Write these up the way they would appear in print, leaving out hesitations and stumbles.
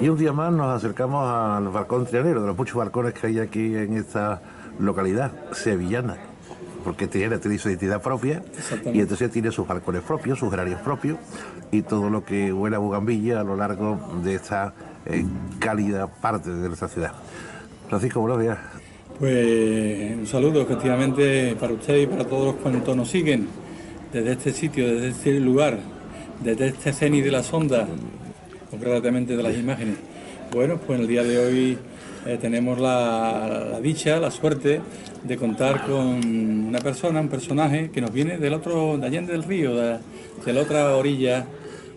Y un día más nos acercamos al balcón trianero, de los muchos balcones que hay aquí en esta localidad sevillana, porque Triana tiene su identidad propia y Exactamente. entonces tiene sus balcones propios, sus horarios propios y todo lo que huele a bugambilla a lo largo de esta cálida parte de nuestra ciudad. Francisco, buenos días. Pues un saludo efectivamente para usted y para todos los cuantos nos siguen desde este sitio, desde este lugar, desde este cenit de las ondas, concretamente de las imágenes. Bueno, pues en el día de hoy tenemos la dicha, la suerte de contar con una persona, un personaje que nos viene del otro, de allende del río, de la otra orilla,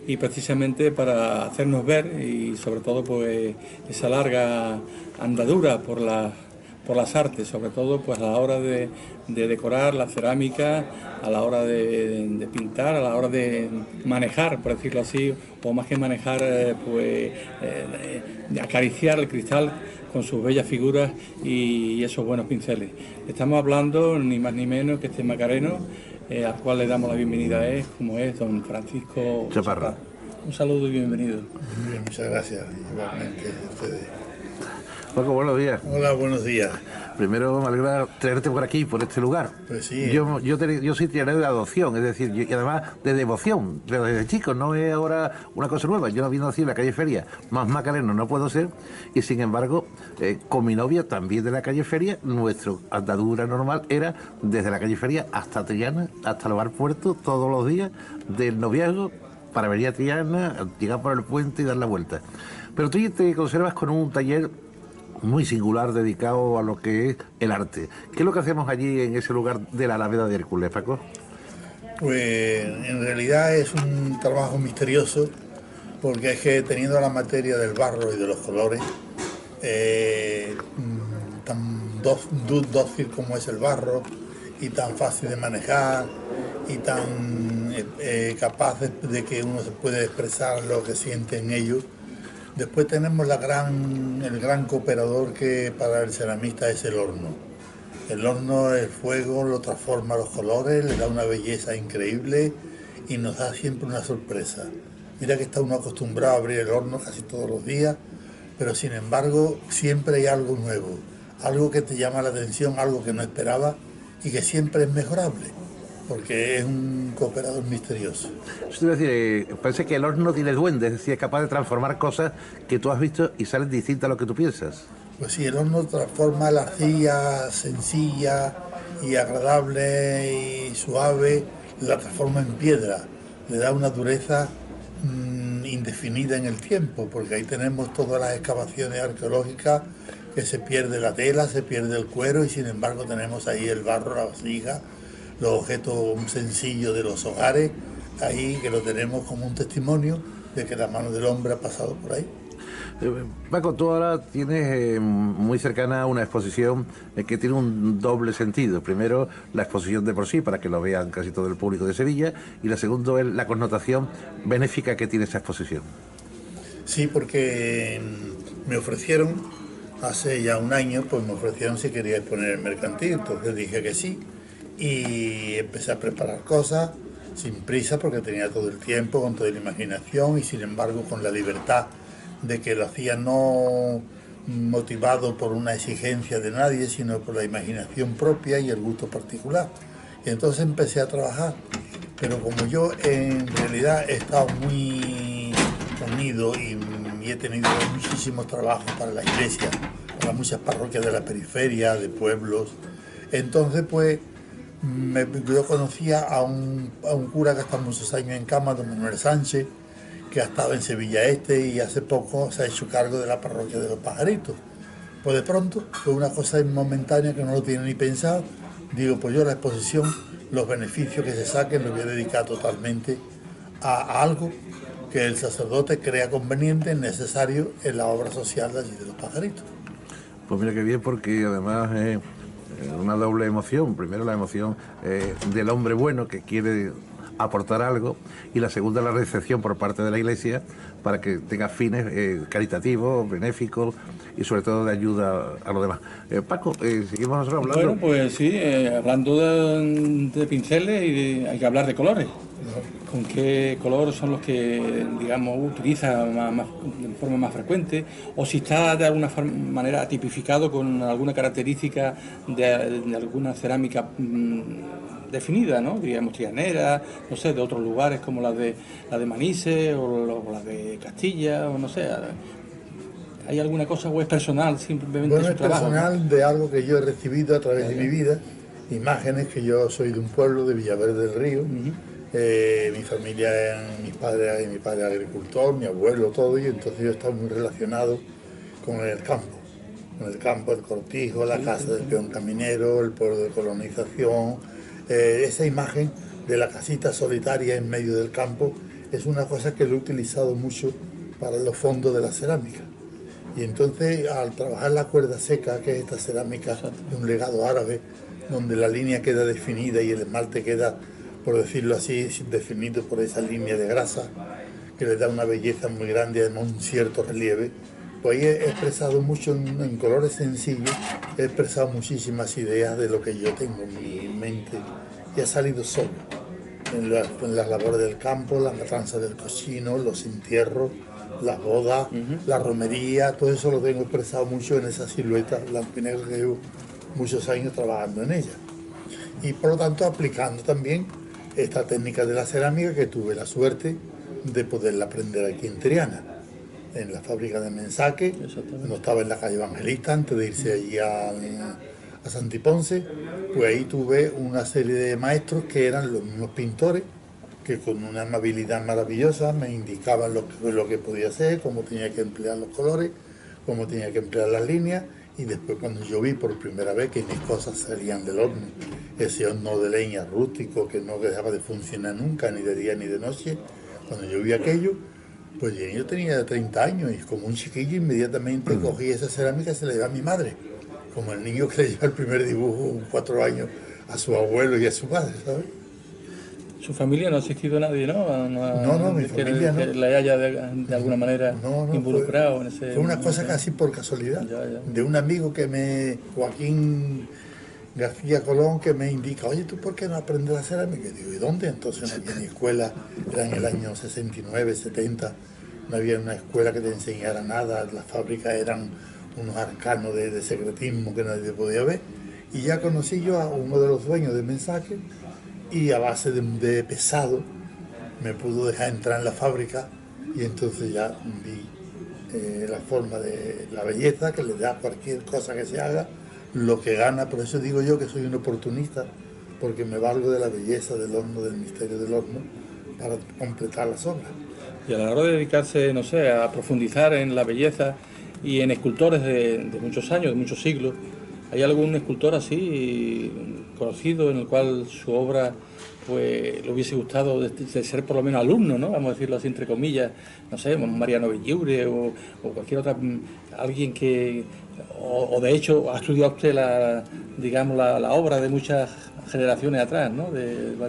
y precisamente para hacernos ver y sobre todo pues esa larga andadura por las artes, sobre todo pues a la hora de decorar la cerámica, a la hora de pintar, a la hora de manejar, por decirlo así, o más que manejar, de acariciar el cristal con sus bellas figuras y esos buenos pinceles. Estamos hablando ni más ni menos que este macareno, al cual le damos la bienvenida como es don Francisco Chaparro. Chaparro. Un saludo y bienvenido. Muy bien, muchas gracias. Igualmente a ustedes. Paco, buenos días. Hola, buenos días. Primero me alegra traerte por aquí, por este lugar. Pues sí. Yo soy trianero de adopción, es decir, y además de devoción, pero desde chico, no es ahora una cosa nueva. Yo vino así en la calle Feria, más macareno no puedo ser, y sin embargo, con mi novia también de la calle Feria, nuestra andadura normal era desde la calle Feria hasta Triana, hasta el bar Puerto, todos los días, del noviazgo para venir a Triana, llegar por el puente y dar la vuelta. Pero tú te conservas con un taller muy singular dedicado a lo que es el arte. ¿Qué es lo que hacemos allí en ese lugar de la Alameda de Hércules, Paco? Pues en realidad es un trabajo misterioso, porque es que teniendo la materia del barro y de los colores, tan dócil como es el barro, y tan fácil de manejar, y tan capaz de que uno se puede expresar lo que siente en ello. Después tenemos el gran cooperador que para el ceramista es el horno. El horno, el fuego, lo transforma los colores, le da una belleza increíble y nos da siempre una sorpresa. Mira que está uno acostumbrado a abrir el horno casi todos los días, pero sin embargo siempre hay algo nuevo, algo que te llama la atención, algo que no esperaba y que siempre es mejorable, porque es un cooperador misterioso. Eso te iba a decir, parece que el horno tiene duende, es decir, es capaz de transformar cosas que tú has visto y salen distintas a lo que tú piensas. Pues sí, el horno transforma la arcilla sencilla y agradable y suave, la transforma en piedra, le da una dureza indefinida en el tiempo, porque ahí tenemos todas las excavaciones arqueológicas que se pierde la tela, se pierde el cuero y sin embargo tenemos ahí el barro, la vasija, los objetos sencillos de los hogares, ahí que lo tenemos como un testimonio de que la mano del hombre ha pasado por ahí. Paco, tú ahora tienes muy cercana una exposición que tiene un doble sentido. Primero, la exposición de por sí, para que lo vean casi todo el público de Sevilla, y la segunda es la connotación benéfica que tiene esa exposición. Sí, porque me ofrecieron, hace ya un año, pues me ofrecieron si quería exponer el mercantil, entonces dije que sí, y empecé a preparar cosas sin prisa porque tenía todo el tiempo, con toda la imaginación y sin embargo con la libertad de que lo hacía no motivado por una exigencia de nadie, sino por la imaginación propia y el gusto particular. Y entonces empecé a trabajar, pero como yo en realidad he estado muy unido y he tenido muchísimos trabajos para la iglesia, para muchas parroquias de la periferia, de pueblos, entonces pues yo conocía a un cura que ha estado muchos años en cama, don Manuel Sánchez, que ha estado en Sevilla Este y hace poco se ha hecho cargo de la parroquia de los Pajaritos. Pues de pronto, fue una cosa momentánea que no lo tiene ni pensado, digo, pues yo la exposición, los beneficios que se saquen los voy a dedicar totalmente a algo que el sacerdote crea conveniente, necesario en la obra social de allí de los Pajaritos. Pues mira qué bien, porque además es una doble emoción. Primero la emoción del hombre bueno que quiere aportar algo, y la segunda la recepción por parte de la Iglesia para que tenga fines caritativos, benéficos y sobre todo de ayuda a los demás. Paco, seguimos nosotros hablando. Bueno, pues sí, hablando de pinceles hay que hablar de colores. con qué color son los que, digamos, utiliza de forma más frecuente, o si está de alguna manera tipificado con alguna característica de alguna cerámica definida, ¿no? Digamos, trianera, no sé, de otros lugares como la de Manises o la de Castilla, o no sé. ¿Hay alguna cosa o es personal simplemente Bueno, su es trabajo? personal, ¿no? De algo que yo he recibido a través de mi vida, imágenes que yo soy de un pueblo de Villaverde del Río. Mi familia, mi padre agricultor, mi abuelo, todo, y entonces yo estaba muy relacionado con el campo, el cortijo, la casa del peón caminero, el pueblo de colonización. Esa imagen de la casita solitaria en medio del campo es una cosa que lo he utilizado mucho para los fondos de la cerámica. Y entonces, al trabajar la cuerda seca, que es esta cerámica de un legado árabe, donde la línea queda definida y el esmalte queda, por decirlo así, definido por esa línea de grasa, que le da una belleza muy grande, además un cierto relieve, pues ahí he expresado mucho en colores sencillos, he expresado muchísimas ideas de lo que yo tengo en mi mente y ha salido solo. En las labores del campo, la matanza del cochino, los entierros, las bodas, la romería, todo eso lo tengo expresado mucho en esa silueta blanco y negro que llevo muchos años trabajando en ella. Y por lo tanto aplicando también esta técnica de la cerámica que tuve la suerte de poderla aprender aquí en Triana, en la fábrica de Mensaque, cuando estaba en la calle Evangelista, antes de irse allí a Santiponce, pues ahí tuve una serie de maestros que eran los mismos pintores, que con una amabilidad maravillosa me indicaban lo que podía hacer, cómo tenía que emplear los colores, cómo tenía que emplear las líneas, y después cuando yo vi por primera vez que mis cosas salían del horno, ese horno de leña rústico que no dejaba de funcionar nunca, ni de día ni de noche, cuando yo vi aquello, pues yo tenía 30 años y como un chiquillo inmediatamente cogí esa cerámica y se la llevé a mi madre, como el niño que le lleva el primer dibujo con 4 años a su abuelo y a su padre, ¿sabes? Su familia no ha asistido a nadie, ¿no? No, mi familia no. Que le haya de alguna manera involucrado en ese... Fue una cosa casi por casualidad, de un amigo Joaquín García Colón, que me indica, oye, ¿tú por qué no aprendes a cerámica? Y digo, ¿y dónde? Entonces no había ni escuela, era en el año 69, 70, no había una escuela que te enseñara nada, las fábricas eran unos arcanos de secretismo que nadie podía ver. Y ya conocí yo a uno de los dueños de Mensaje, y a base de pesado me pudo dejar entrar en la fábrica y entonces ya vi la forma de la belleza que le da a cualquier cosa que se haga, lo que gana. Por eso digo yo que soy un oportunista, porque me valgo de la belleza del horno, del misterio del horno, para completar las obras. Y a la hora de dedicarse, no sé, a profundizar en la belleza y en escultores de muchos años, de muchos siglos, ¿hay algún escultor así conocido en el cual su obra pues le hubiese gustado de ser por lo menos alumno, ¿no? Vamos a decirlo así entre comillas, no sé, Mariano Villaure o cualquier otra, alguien que, o de hecho ha estudiado usted la obra de muchas generaciones atrás, ¿no?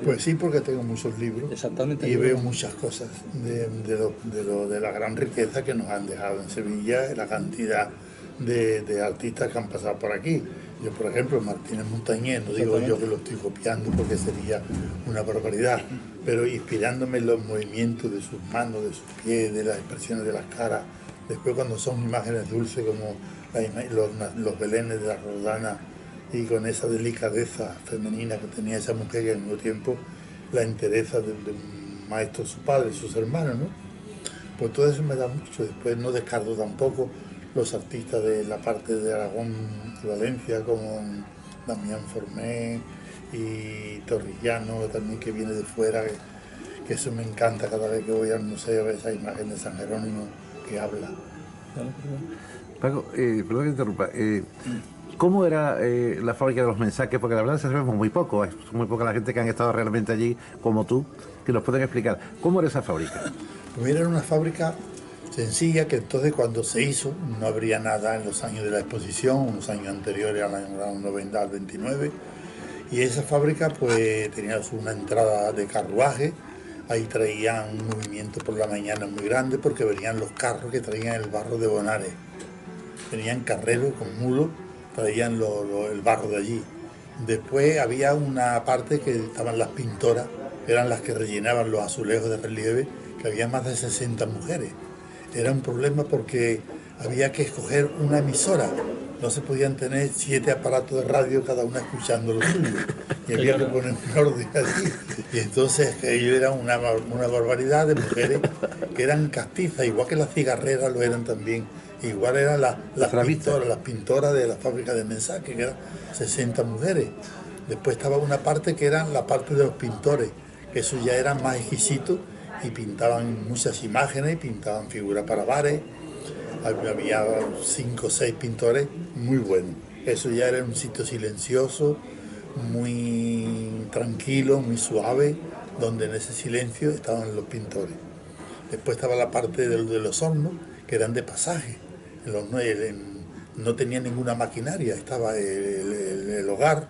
Pues sí, porque tengo muchos libros. Exactamente. Y veo muchas cosas de la gran riqueza que nos han dejado en Sevilla, la cantidad de artistas que han pasado por aquí. Yo, por ejemplo, Martínez Montañés, no digo yo que lo estoy copiando porque sería una barbaridad, pero inspirándome en los movimientos de sus manos, de sus pies, de las expresiones de las caras. Después cuando son imágenes dulces como los belenes de la Roldana, y con esa delicadeza femenina que tenía esa mujer, y al mismo tiempo la entereza de un maestro, su padre y sus hermanos, ¿no? Pues todo eso me da mucho. Después no descarto tampoco los artistas de la parte de Aragón y Valencia, como Damián Formé y Torrillano, también, que viene de fuera, que eso me encanta cada vez que voy al museo, ver esa imagen de San Jerónimo que habla. Paco, perdón que interrumpa. ¿Cómo era la fábrica de los Mensaques? Porque la verdad sabemos muy poco, es muy poca la gente que han estado realmente allí, como tú, que nos pueden explicar. ¿Cómo era esa fábrica? Pues era una fábrica sencilla, que entonces cuando se hizo no habría nada en los años de la exposición, unos años anteriores al año 90 al 29, y esa fábrica pues tenía una entrada de carruaje, ahí traían un movimiento por la mañana muy grande porque venían los carros que traían el barro de Bonares, venían carreros con mulos, traían el barro de allí. Después había una parte que estaban las pintoras eran las que rellenaban los azulejos de relieve, que había más de 60 mujeres. Era un problema porque había que escoger una emisora. No se podían tener 7 aparatos de radio, cada una escuchando lo suyo. Y había que poner un orden así. Y entonces ellos eran una barbaridad de mujeres que eran castizas, igual que las cigarreras lo eran también. Igual eran las pintoras de la fábrica de mensajes, que eran 60 mujeres. Después estaba una parte que era la parte de los pintores, que eso ya era más exquisito y pintaban muchas imágenes, y pintaban figuras para bares. Había 5 o 6 pintores muy buenos. Eso ya era un sitio silencioso, muy tranquilo, muy suave, donde en ese silencio estaban los pintores. Después estaba la parte de los hornos, que eran de pasaje. El horno no tenía ninguna maquinaria, estaba el hogar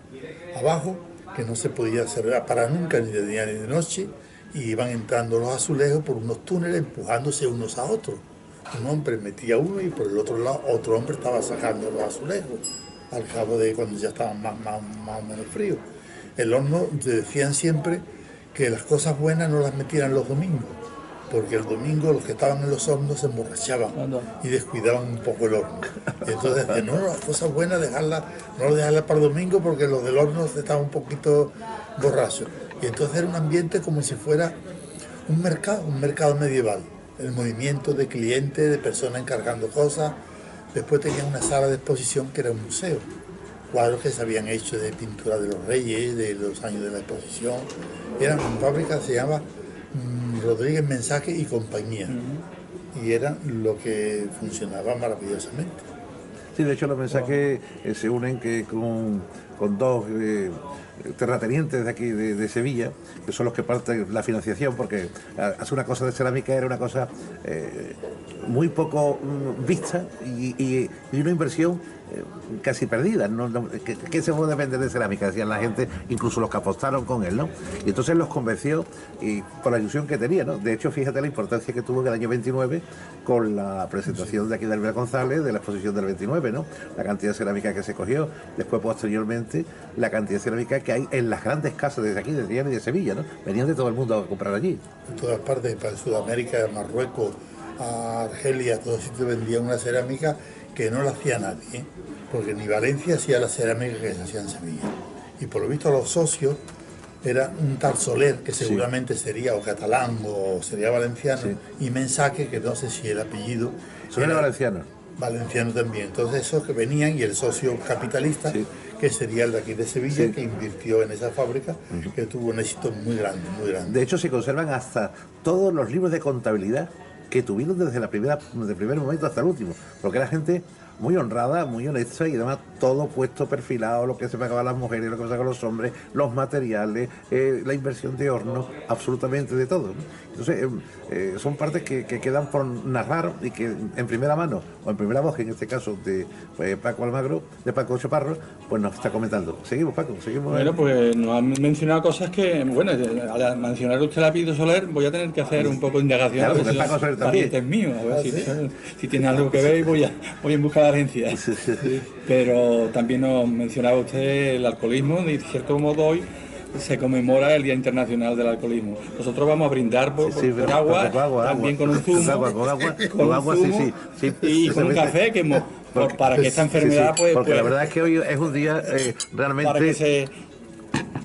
abajo, que no se podía cerrar para nunca, ni de día ni de noche, y iban entrando los azulejos por unos túneles, empujándose unos a otros. Un hombre metía uno y por el otro lado otro hombre estaba sacando los azulejos, al cabo de cuando ya estaban más o menos fríos. El horno, decían siempre que las cosas buenas no las metieran los domingos, porque el domingo los que estaban en los hornos se emborrachaban y descuidaban un poco el horno. Y entonces decían, no, las cosas buenas no dejarlas para el domingo porque los del horno estaban un poquito borrachos. Y entonces era un ambiente como si fuera un mercado medieval. El movimiento de clientes, de personas encargando cosas. Después tenían una sala de exposición que era un museo. Cuadros que se habían hecho de pintura de los reyes, de los años de la exposición. Era una fábrica, se llama Rodríguez Mensaje y Compañía. Y era lo que funcionaba maravillosamente. Sí, de hecho los mensajes se unen con 2 terratenientes de aquí de Sevilla, que son los que parten la financiación, porque hacer una cosa de cerámica era una cosa muy poco vista y una inversión casi perdida. ¿Qué se puede vender de cerámica? Decían la gente, incluso los que apostaron con él, ¿no? Y entonces los convenció y por la ilusión que tenía, ¿no? De hecho, fíjate la importancia que tuvo en el año 29 con la presentación de aquí de Albert González de la exposición del 29, ¿no? La cantidad de cerámica que se cogió, después posteriormente la cantidad de cerámica que hay en las grandes casas desde aquí, de Triana y de Sevilla, ¿no? Venían de todo el mundo a comprar allí. En todas partes, para Sudamérica, Marruecos, a Argelia, todos sitios vendían una cerámica que no la hacía nadie, ¿eh? Porque ni Valencia hacía la cerámica que se hacía en Sevilla. Y por lo visto los socios era un tal Soler, que seguramente sería o catalán o sería valenciano, y Mensaque, que no sé si el apellido... Soler era valenciano. Valenciano también. Entonces esos que venían, y el socio capitalista, que sería el de aquí de Sevilla, que invirtió en esa fábrica, que tuvo un éxito muy grande, muy grande. De hecho, se conservan hasta todos los libros de contabilidad que tuvieron desde el primer momento hasta el último, porque era gente muy honrada, muy honesta, y además todo puesto perfilado, lo que se pagaban las mujeres, lo que se pagaban los hombres, los materiales, la inversión de hornos, absolutamente de todo, ¿no? Entonces son partes que quedan por narrar y que en primera mano, o en primera voz, en este caso de Paco Almagro, de Paco Chaparro, pues nos está comentando. Seguimos, Paco, seguimos. Bueno, pues nos han mencionado cosas que, bueno, al mencionar usted el apellido Soler, voy a tener que hacer un poco de indagación. Claro, a ver si Paco Soler también. es mío, a ver si tiene algo que ver, y voy en busca de la herencia. Pero también nos mencionaba usted el alcoholismo, de cierto modo hoy se conmemora el Día Internacional del Alcoholismo. Nosotros vamos a brindar por agua, también con un zumo, con agua, sí. Y con un café para que esta enfermedad porque la verdad es que hoy es un día realmente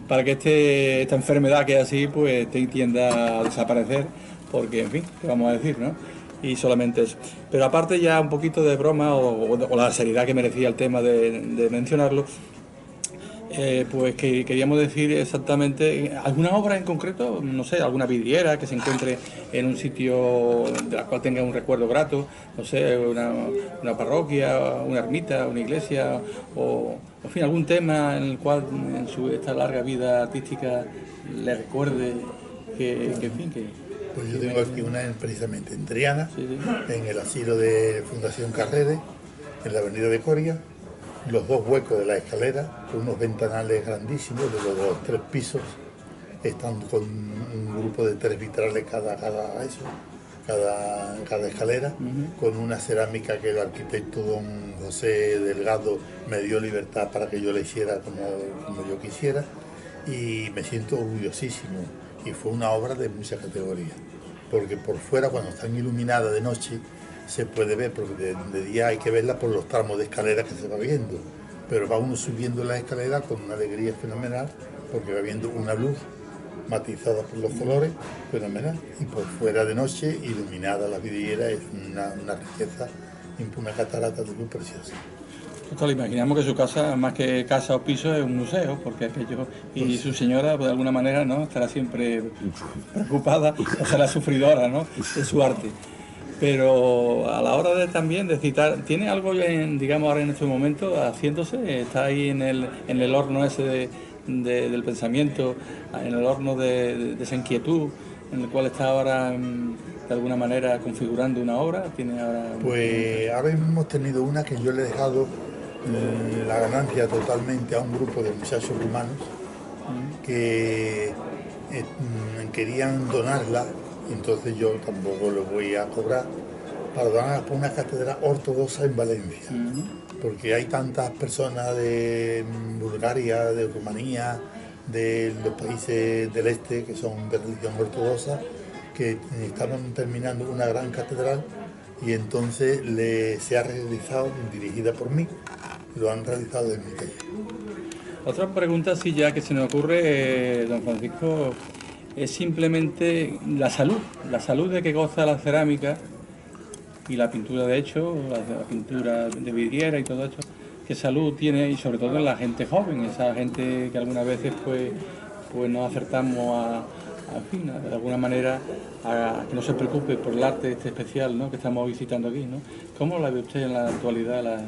para que esta enfermedad que es así pues tienda a desaparecer, porque en fin, ¿qué vamos a decir, no? Y solamente eso. Pero aparte ya un poquito de broma o la seriedad que merecía el tema de mencionarlo, pues que queríamos decir exactamente alguna obra en concreto, no sé, alguna vidriera que se encuentre en un sitio de la cual tenga un recuerdo grato, no sé, una parroquia, una ermita, una iglesia, o en fin, algún tema en el cual en esta larga vida artística le recuerde que en fin, que... Pues yo tengo aquí una precisamente en Triana, en el asilo de Fundación Carrere, en la avenida de Coria, los 2 huecos de la escalera, con unos ventanales grandísimos de los 3 pisos, están con un grupo de 3 vitrales cada escalera, con una cerámica que el arquitecto don José Delgado me dio libertad para que yo la hiciera como yo quisiera, y me siento orgullosísimo. y fue una obra de mucha categoría, porque por fuera, cuando están iluminadas de noche, se puede ver, porque de día hay que verla por los tramos de escalera que se va viendo, pero va uno subiendo la escalera con una alegría fenomenal, porque va viendo una luz matizada por los colores, fenomenal, y por fuera de noche, iluminada la vidriera, es una riqueza, una catarata de luz preciosa. Total, imaginamos que su casa, más que casa o piso, es un museo, porque aquello, y su señora, pues, de alguna manera, ¿no?, estará siempre preocupada, o será sufridora, ¿no?, de su arte. Pero a la hora de también de citar, ¿tiene algo, digamos, ahora en este momento haciéndose? ¿Está ahí en el horno ese del pensamiento, en el horno de esa inquietud, en el cual está ahora, de alguna manera, configurando una obra? ¿Tiene ahora Pues ahora mismo hemos tenido una que yo le he dejado la ganancia totalmente a un grupo de muchachos rumanos que querían donarla, entonces yo tampoco lo voy a cobrar, para donarla por una catedral ortodoxa en Valencia, porque hay tantas personas de Bulgaria, de Rumanía, de los países del este que son de religión ortodoxa, que estaban terminando una gran catedral, y entonces se ha realizado, dirigida por mí, lo han realizado en mi taller. Otra pregunta, sí, ya que se me ocurre, don Francisco, es simplemente la salud de que goza la cerámica y la pintura, de hecho, la pintura de vidriera y todo esto, qué salud tiene, y sobre todo en la gente joven, esa gente que algunas veces pues nos acertamos en fin, de alguna manera, a que no se preocupe por el arte este especial, ¿no?, que estamos visitando aquí, ¿no? ¿Cómo la ve usted en la actualidad,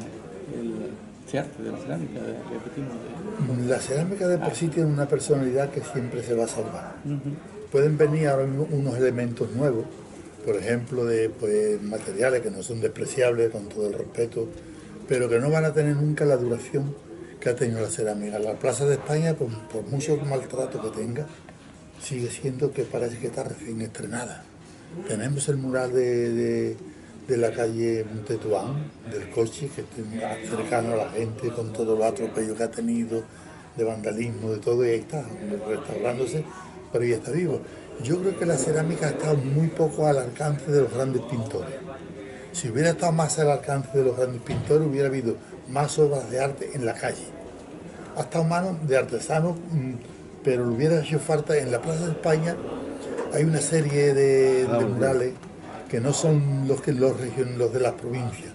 este arte de la cerámica, repetimos? La cerámica de por sí tiene una personalidad que siempre se va a salvar. Pueden venir ahora mismo unos elementos nuevos, por ejemplo, de materiales que no son despreciables, con todo el respeto, pero que no van a tener nunca la duración que ha tenido la cerámica. La Plaza de España, por mucho maltrato que tenga, sigue siendo que parece que está recién estrenada. Tenemos el mural de la calle Tetuán, del coche, que está cercano a la gente, con todos los atropellos que ha tenido, de vandalismo, de todo, y ahí está, restaurándose, pero ya está vivo. Yo creo que la cerámica ha estado muy poco al alcance de los grandes pintores. Si hubiera estado más al alcance de los grandes pintores, hubiera habido más obras de arte en la calle. Ha estado mano de artesanos, pero le hubiera hecho falta. En la Plaza de España hay una serie de murales que no son los de las provincias,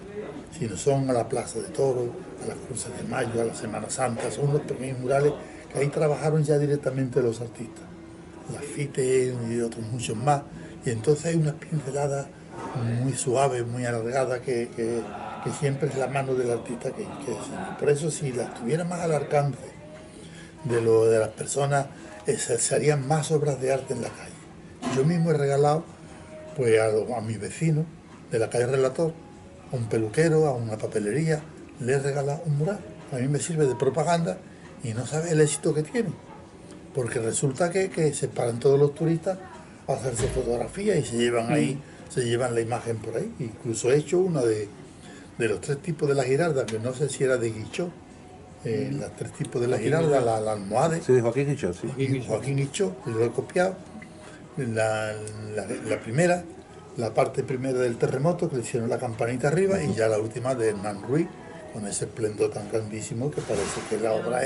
sino son a la Plaza de Toros, a las Cruces de Mayo, a la Semana Santa. Son unos pequeños murales que ahí trabajaron ya directamente los artistas, Lafite y otros muchos más, y entonces hay unas pinceladas muy suaves, muy alargadas, que siempre es la mano del artista que por eso, si las tuviera más al alcance de las personas, se harían más obras de arte en la calle. Yo mismo he regalado pues a mis vecinos de la calle Relator, a un peluquero, a una papelería, le he regalado un mural. A mí me sirve de propaganda y no sabe el éxito que tiene, porque resulta que se paran todos los turistas a hacerse fotografías y se llevan ahí, se llevan la imagen por ahí. Incluso he hecho una de los 3 tipos de la Giralda, que no sé si era de Guichot, los 3 tipos de la Giralda, la almohade. Sí, de Joaquín Guichot, sí. Joaquín Guichot, y lo he copiado. La primera, la parte primera del terremoto, que le hicieron la campanita arriba, y ya la última de Hernán Ruiz, con ese esplendor tan grandísimo que parece que la obra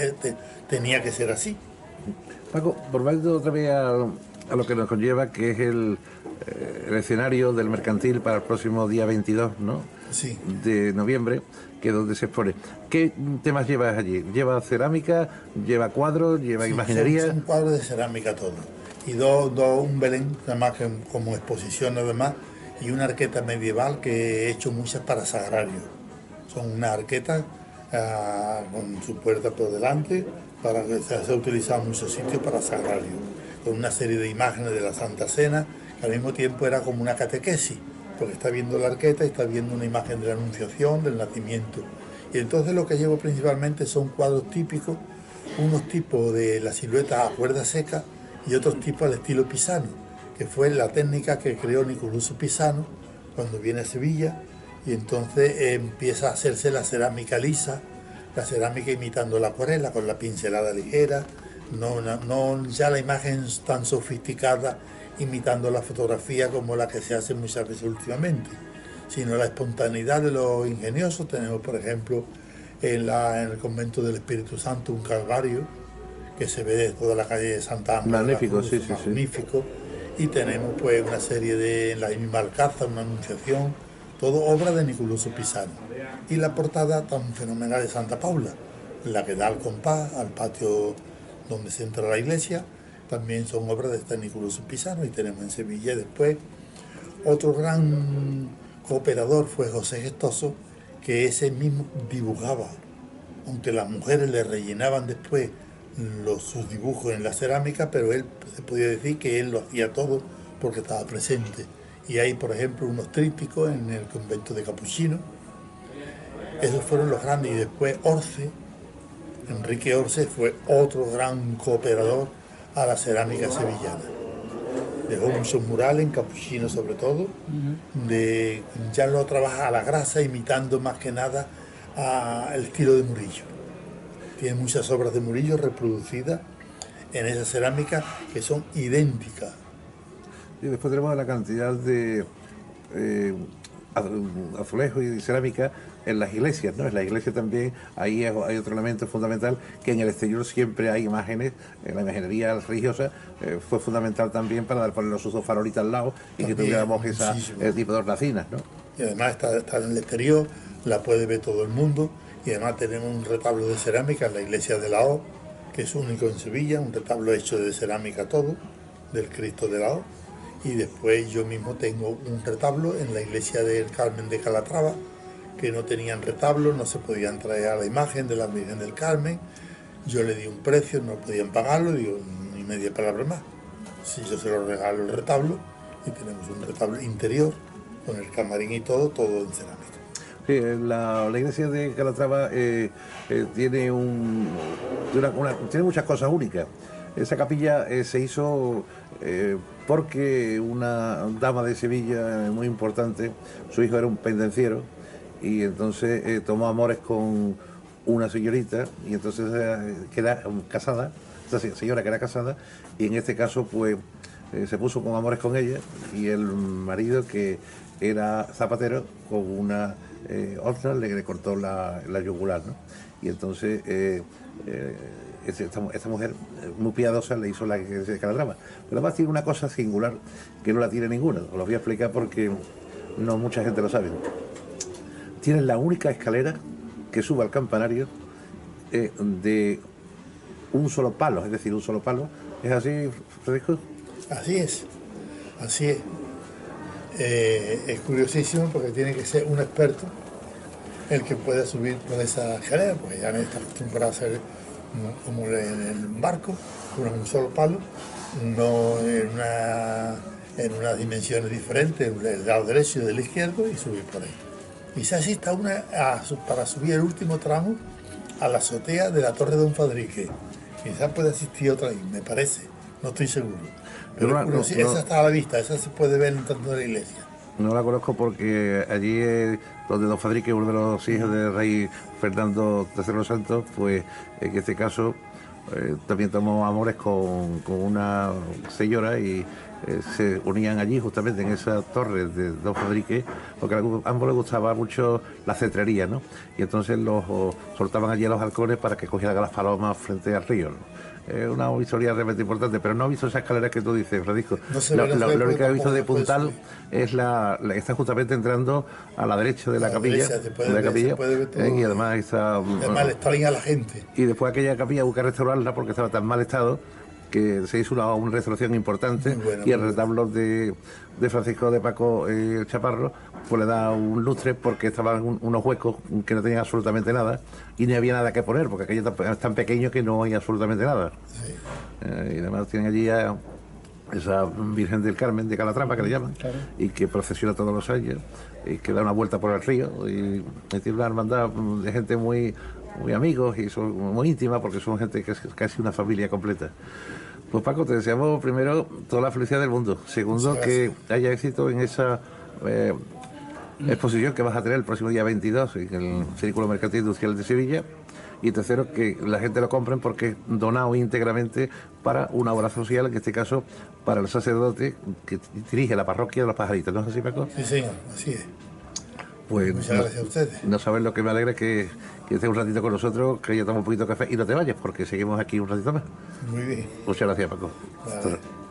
tenía que ser así. Paco, volviendo otra vez a lo que nos conlleva, que es el escenario del mercantil para el próximo día 22, ¿no? Sí. De noviembre, que es donde se expone. ¿Qué temas llevas allí? ¿Lleva cerámica? ¿Lleva cuadros? ¿Lleva imaginería? Son cuadros de cerámica todo. Y un Belén, además que como exposición además, y una arqueta medieval que he hecho muchas para sagrario. Son unas arquetas con su puerta por delante, para que se ha utilizado en muchos sitios para sagrario, con una serie de imágenes de la Santa Cena, que al mismo tiempo era como una catequesis, porque está viendo la arqueta y está viendo una imagen de la Anunciación, del nacimiento. Y entonces lo que llevo principalmente son cuadros típicos, unos tipos de la silueta a cuerda seca y otros tipos al estilo pisano, que fue la técnica que creó Nicoluso Pisano cuando viene a Sevilla, y entonces empieza a hacerse la cerámica lisa, la cerámica imitando la acuarela, con la pincelada ligera, no ya la imagen tan sofisticada imitando la fotografía como la que se hace muchas veces últimamente, sino la espontaneidad de los ingeniosos. Tenemos, por ejemplo, en el convento del Espíritu Santo un calvario que se ve desde toda la calle de Santa Ana. Magnífico, Cruz, sí, sí, magnífico. Y tenemos pues una serie en la misma Alcázar, una Anunciación, todo obra de Niculoso Pisano. Y la portada tan fenomenal de Santa Paula, la que da al compás, al patio donde se entra la iglesia, también son obras de este Niculoso Pisano. Y tenemos en Sevilla después otro gran cooperador fue José Gestoso, que ese mismo dibujaba, aunque las mujeres le rellenaban después sus dibujos en la cerámica, pero él se podía decir que él lo hacía todo porque estaba presente. Y hay, por ejemplo, unos trípticos en el convento de Capuchinos. Esos fueron los grandes. Y después Orce, Enrique Orce, fue otro gran cooperador a la cerámica sevillana. Dejó muchos murales en Capuchinos sobre todo, ya lo trabaja a la grasa, imitando más que nada el estilo de Murillo. Tiene muchas obras de Murillo reproducidas en esa cerámica que son idénticas. Y después tenemos la cantidad de azulejos y cerámica en las iglesias, ¿no? En la iglesia también hay otro elemento fundamental, que en el exterior siempre hay imágenes. En la imaginería religiosa fue fundamental también para poner los usos farolitas al lado y que tuviéramos ese tipo de hornacinas, ¿no? Y además está en el exterior, la puede ver todo el mundo. Y además tenemos un retablo de cerámica en la iglesia de la O, que es único en Sevilla, un retablo hecho de cerámica todo, del Cristo de la O. Y después yo mismo tengo un retablo en la iglesia del Carmen de Calatrava, que no tenían retablo, no se podían traer a la imagen de la Virgen del Carmen. Yo le di un precio, no podían pagarlo, digo, ni media palabra más. Si yo se lo regalo el retablo, y tenemos un retablo interior, con el camarín y todo en cerámica. Sí, la iglesia de Calatrava tiene tiene muchas cosas únicas. Esa capilla se hizo porque una dama de Sevilla muy importante, su hijo era un pendenciero, y entonces tomó amores con una señorita, y entonces queda casada, esa señora que era casada, y en este caso pues se puso con amores con ella, y el marido, que era zapatero, con una otra le cortó la yugular, ¿no? Y entonces esta mujer muy piadosa le hizo la iglesia de Calatrava. Pero además tiene una cosa singular que no la tiene ninguna. Os lo voy a explicar porque no mucha gente lo sabe. Tiene la única escalera que sube al campanario de un solo palo, es decir, un solo palo. ¿Es así, Francisco? Así es, así es. Es curiosísimo porque tiene que ser un experto el que pueda subir por esa escalera, porque ya no está acostumbrado a hacer como en el barco, con un solo palo, no en unas dimensiones diferentes, del lado derecho y del izquierdo, y subir por ahí. Quizás exista una para subir el último tramo a la azotea de la Torre de Don Fadrique. Quizás pueda existir otra ahí, me parece, no estoy seguro. Pero esa está a la vista, esa se puede ver entrando de la iglesia. No la conozco porque allí donde Don Fadrique, uno de los hijos del rey Fernando III los Santos, pues en este caso también tomó amores con una señora y se unían allí justamente en esa torre de Don Fadrique, porque a ambos les gustaba mucho la cetrería, ¿no? Y entonces los soltaban allí a los halcones para que cogieran las palomas frente al río, ¿no? Es una historia realmente importante, pero no he visto esa escalera que tú dices, Francisco. Lo único que he visto de puntal es la que está justamente entrando a la derecha de la capilla. Y además está... Además le está bien a la gente. Y después aquella capilla hubo que restaurarla porque estaba tan mal estado que se hizo una restauración importante, y el retablo de Francisco de Paco Chaparro pues le da un lustre porque estaban unos huecos que no tenían absolutamente nada y no había nada que poner porque aquello es tan pequeño que no hay absolutamente nada. Sí. Y además tienen allí a esa Virgen del Carmen de Calatrava, que le llaman, claro, y que procesiona todos los años y que da una vuelta por el río y tiene una hermandad de gente muy amigos y son muy íntima porque son gente que es casi una familia completa. Pues Paco, te deseamos primero toda la felicidad del mundo. Segundo, que haya éxito en esa exposición que vas a tener el próximo día 22 en el Círculo Mercantil Industrial de Sevilla. y tercero, que la gente lo compren porque es donado íntegramente para una obra social, en este caso para el sacerdote que dirige la parroquia de los Pajaritos. ¿No es así, Paco? Sí, señor, así es. Pues Muchas gracias a ustedes. no sabes lo que me alegra que estés un ratito con nosotros, que ya tomamos un poquito de café y no te vayas porque seguimos aquí un ratito más. Muy bien. Muchas gracias, Paco. Vale.